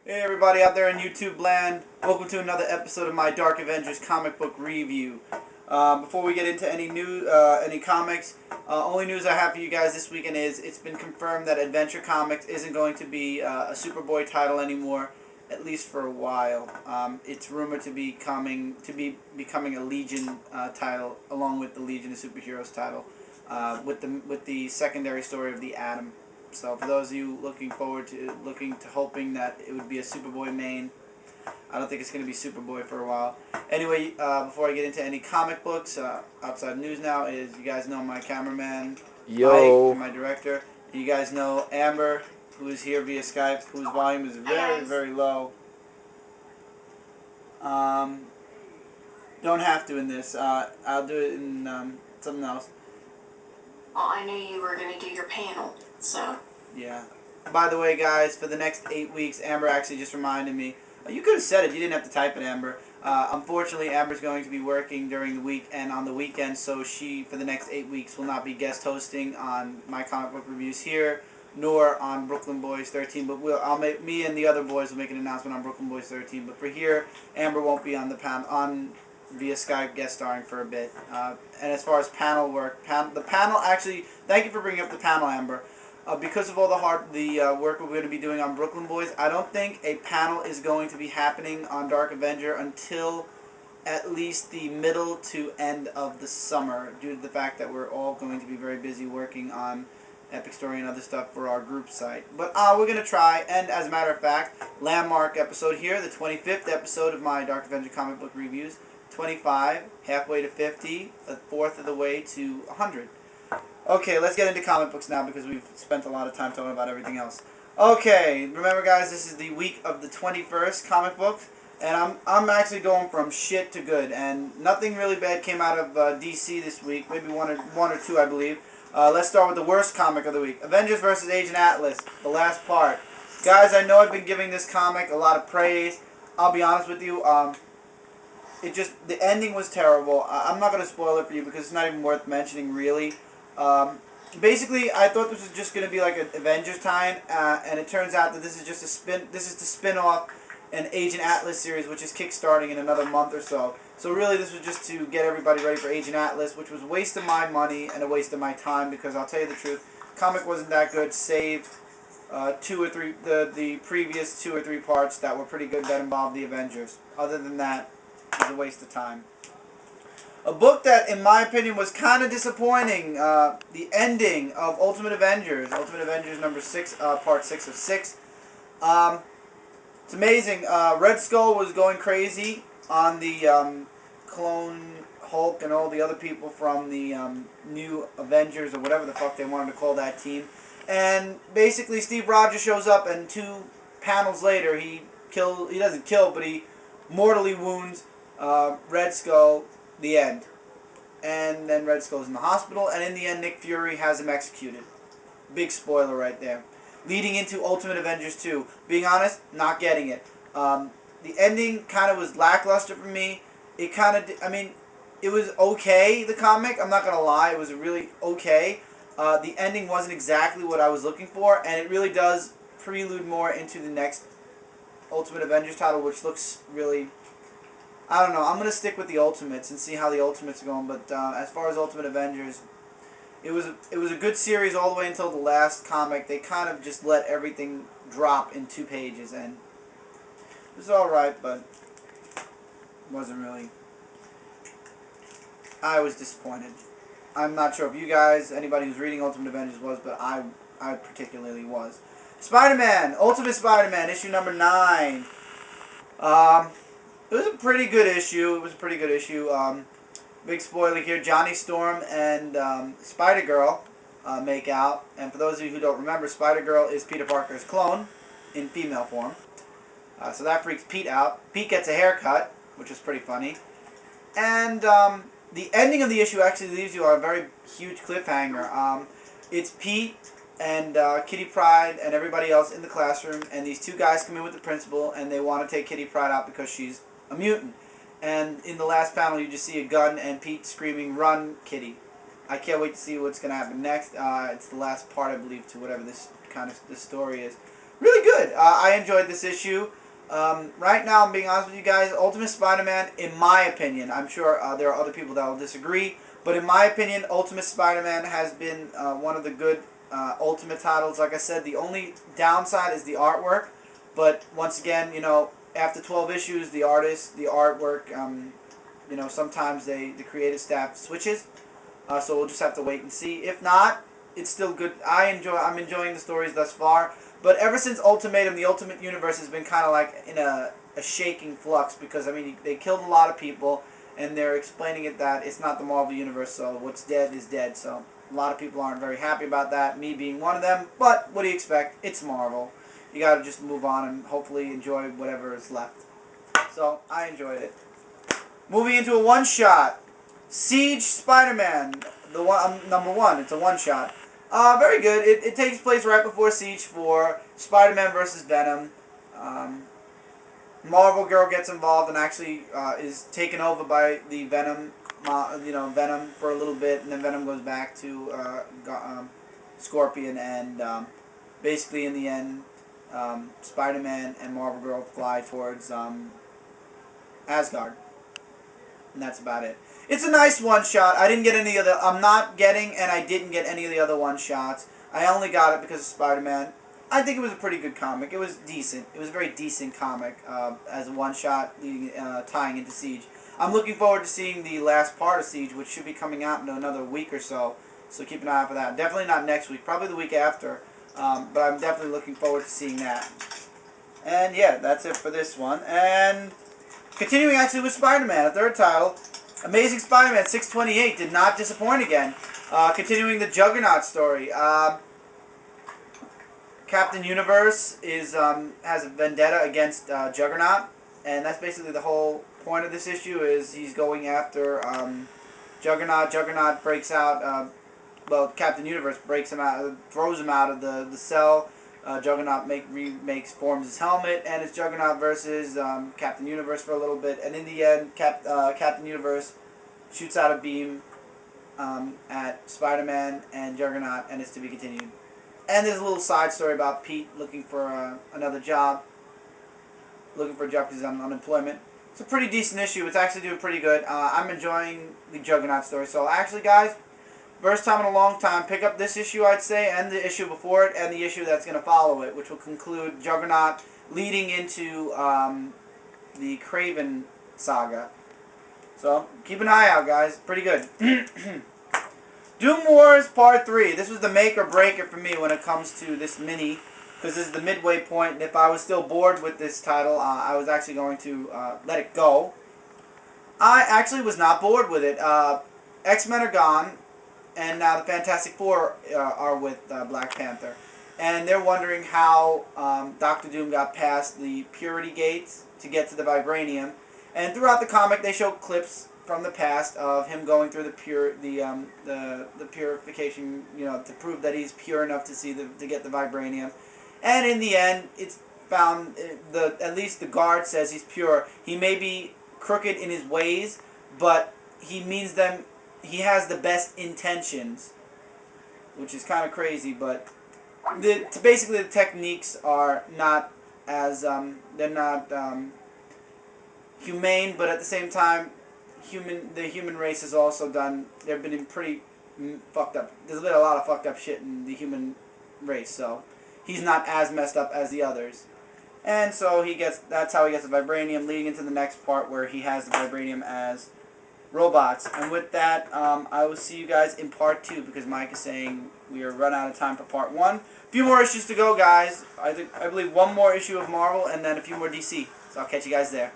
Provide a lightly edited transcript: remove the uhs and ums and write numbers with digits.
Hey everybody out there in YouTube land, welcome to another episode of my Dark Avengers comic book review. Before we get into any comics, only news I have for you guys this weekend is it's been confirmed that Adventure Comics isn't going to be a Superboy title anymore, at least for a while. It's rumored to be becoming a Legion title, along with the Legion of Superheroes title, with the secondary story of the Atom. So for those of you hoping that it would be a Superboy main, I don't think it's going to be Superboy for a while. Anyway, before I get into any comic books, outside news now is you guys know my cameraman Mike Yo. and my director. You guys know Amber, who is here via Skype, whose volume is very low. Um, don't have to in this. I'll do it in something else. Well, I knew you were going to do your panel, so. Yeah. By the way, guys, for the next 8 weeks, Amber actually just reminded me. You could have said it. You didn't have to type it, Amber. Unfortunately, Amber's going to be working during the week and on the weekend, so she, for the next 8 weeks, will not be guest hosting on my comic book reviews here, nor on Brooklyn Boys 13. But me and the other boys will make an announcement on Brooklyn Boys 13. But for here, Amber won't be on the via Skype guest starring for a bit. And as far as panel work, the panel actually. Thank you for bringing up the panel, Amber. Because of all the work we're going to be doing on Brooklyn Boys, I don't think a panel is going to be happening on Dark Avenger until at least the middle to end of the summer, due to the fact that we're all going to be very busy working on Epic Story and other stuff for our group site. But we're going to try, and as a matter of fact, landmark episode here, the 25th episode of my Dark Avenger comic book reviews, 25, halfway to 50, a fourth of the way to 100. Okay, let's get into comic books now because we've spent a lot of time talking about everything else. Okay, remember guys, this is the week of the 21st comic book, and I'm actually going from shit to good, and nothing really bad came out of DC this week, maybe one or two I believe. Let's start with the worst comic of the week, Avengers vs. Agent Atlas, the last part. Guys, I know I've been giving this comic a lot of praise. I'll be honest with you, the ending was terrible. I'm not going to spoil it for you because it's not even worth mentioning really. Basically, I thought this was just going to be like an Avengers tie-in, and it turns out that this is just This is the spin-off an Agent Atlas series, which is kickstarting in another month or so. So really, this was just to get everybody ready for Agent Atlas, which was a waste of my money and a waste of my time because I'll tell you the truth, comic wasn't that good, save the previous 2 or 3 parts that were pretty good that involved the Avengers. Other than that, it was a waste of time. A book that, in my opinion, was kind of disappointing. The ending of Ultimate Avengers number 6, part 6 of 6. It's amazing. Red Skull was going crazy on the clone Hulk and all the other people from the new Avengers, or whatever the fuck they wanted to call that team. And basically, Steve Rogers shows up, and 2 panels later, he doesn't kill, but he mortally wounds Red Skull. The end. And then Red Skull's in the hospital, and in the end, Nick Fury has him executed. Big spoiler right there. Leading into Ultimate Avengers 2. Being honest, not getting it. The ending kind of was lackluster for me. It kind of, it was okay, the comic. I'm not going to lie, it was really okay. The ending wasn't exactly what I was looking for, and it really does prelude more into the next Ultimate Avengers title, which looks really... I don't know. I'm gonna stick with the Ultimates and see how the Ultimates are going. But as far as Ultimate Avengers, it was a good series all the way until the last comic. They kind of just let everything drop in 2 pages, and it was all right, but wasn't really. I was disappointed. I'm not sure if you guys, anybody who's reading Ultimate Avengers was, but I particularly was. Spiderman, Ultimate Spiderman, issue number 9. It was a pretty good issue. Big spoiler here, Johnny Storm and Spider-Girl make out. And for those of you who don't remember, Spider-Girl is Peter Parker's clone in female form. So that freaks Pete out. Pete gets a haircut, which is pretty funny. And the ending of the issue actually leaves you on a very huge cliffhanger. It's Pete and Kitty Pryde and everybody else in the classroom, and these 2 guys come in with the principal, and they want to take Kitty Pryde out because she's a mutant. And in the last panel, you just see a gun and Pete screaming, "Run, Kitty!" I can't wait to see what's going to happen next. It's the last part, I believe, to whatever this story is. really good. I enjoyed this issue. Right now, I'm being honest with you guys, Ultimate Spider-Man, in my opinion, I'm sure there are other people that will disagree, but in my opinion, Ultimate Spider-Man has been one of the good Ultimate titles. Like I said, the only downside is the artwork, but once again, you know, after 12 issues, the artwork, you know, sometimes the creative staff switches, so we'll just have to wait and see. If not, it's still good. I'm enjoying the stories thus far. But ever since Ultimatum, the Ultimate Universe has been kind of like in a shaking flux because, I mean, they killed a lot of people, and they're explaining it that it's not the Marvel Universe, so what's dead is dead. So a lot of people aren't very happy about that, me being one of them. But what do you expect? It's Marvel. You got to just move on and hopefully enjoy whatever is left. So I enjoyed it. Moving into a one-shot. Siege Spider-Man, the one number 1. It's a one-shot. Very good. It takes place right before Siege 4. Spider-Man versus Venom. Marvel Girl gets involved and actually is taken over by the Venom, Venom for a little bit, and then Venom goes back to Scorpion, and basically in the end, Spider-Man and Marvel Girl fly towards Asgard. And that's about it. It's a nice one-shot. I didn't get any of the... I'm not getting, and I didn't get any of the other one-shots. I only got it because of Spider-Man. I think it was a pretty good comic. It was decent. It was a very decent comic as a one-shot tying into Siege. I'm looking forward to seeing the last part of Siege, which should be coming out in another week or so. So keep an eye out for that. Definitely not next week. Probably the week after. But I'm definitely looking forward to seeing that. And yeah, that's it for this one. And... continuing actually with Spider-Man, a third title, Amazing Spider-Man 628 did not disappoint again. Continuing the Juggernaut story. Captain Universe has a vendetta against Juggernaut, and that's basically the whole point of this issue. Is he's going after Juggernaut. Juggernaut breaks out. Captain Universe breaks him out, throws him out of the cell. Juggernaut forms his helmet, and it's Juggernaut versus Captain Universe for a little bit, and in the end, Captain Universe shoots out a beam at Spider-Man and Juggernaut, and it's to be continued. And there's a little side story about Pete looking for another job, looking for a job because he's on unemployment. It's a pretty decent issue. It's actually doing pretty good. I'm enjoying the Juggernaut story. So actually, guys, first time in a long time, pick up this issue, I'd say, and the issue before it, and the issue that's going to follow it, which will conclude Juggernaut leading into the Kraven saga. So, keep an eye out, guys. Pretty good. Doom Wars Part 3. This was the make or break it for me when it comes to this mini, because this is the midway point, and if I was still bored with this title, I was actually going to let it go. I actually was not bored with it. X-Men are gone. And now the Fantastic Four are with Black Panther. And they're wondering how Doctor Doom got past the purity gates to get to the vibranium. And throughout the comic, they show clips from the past of him going through the purification, to prove that he's pure enough to get the vibranium. And in the end, it's found at least the guard says he's pure. He may be crooked in his ways, but he means them. He has the best intentions, which is kind of crazy, but basically the techniques are not as, they're not humane, but at the same time, the human race has also they've been in pretty fucked up, there's been a lot of fucked up shit in the human race, so he's not as messed up as the others. And so that's how he gets the vibranium, leading into the next part where he has the vibranium as robots. And with that, I will see you guys in part 2 because Mike is saying we are run out of time for part 1. A few more issues to go, guys. I believe one more issue of Marvel and then a few more DC. So I'll catch you guys there.